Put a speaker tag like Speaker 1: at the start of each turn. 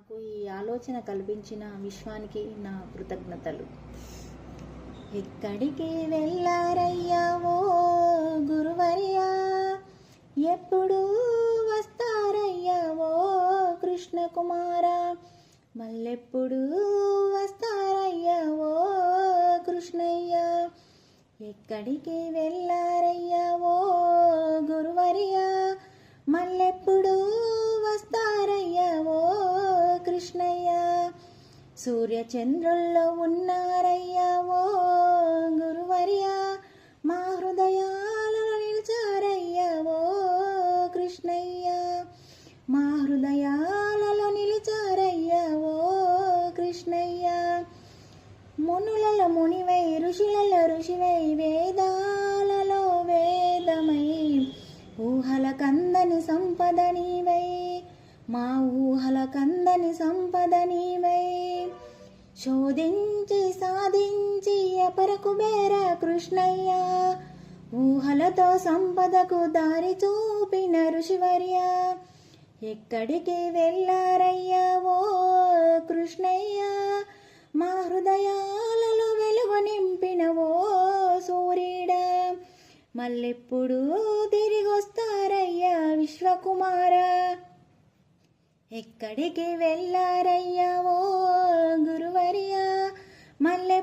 Speaker 1: నాకు ఈ ఆలోచన కల్పించిన విశ్వానికి నా కృతజ్ఞతలు. ఎక్కడికి వెళ్ళారయ్యా ఓ గురువర్యా, ఎప్పుడు వస్తారయ్యా ఓ కృష్ణ కుమారా, మళ్ళెప్పుడు వస్తారయ్యా ఓ కృష్ణయ్య. ఎక్కడికి వెళ్ళారయ్యా ఓ గురువర్యా, మళ్ళెప్పుడు వస్తారయ్యా ఓ కృష్ణయ్య. సూర్యచంద్రుల్లో ఉన్నారయ్యా ఓ గురువర్యా, మా హృదయాలలో నిలిచారయ్యా ఓ కృష్ణయ్య. మా హృదయాలలో నిలిచారయ్యా ఓ కృష్ణయ్య. మునులలో మునివై ఋషులలో ఋషివై వేదాలలో వేదమై, ఊహల కందని సంపద నీవై, మా ఊహల కందని సంపద నీవై. శోధించి సాధించి అపరకు బేర కృష్ణయ్య, ఊహలతో సంపదకు దారి చూపిన ఋషివర్య. ఎక్కడికి వెళ్ళారయ్యా ఓ కృష్ణయ్య, మా హృదయాలలో వెలుగు నింపిన ఓ సూర్యుడా, మళ్ళెప్పుడు తిరిగొస్తారయ్యా విశ్వకుమారా. ఎక్కడికి వెళ్ళారయ్యా ఓ గురువర్యా, మళ్ళె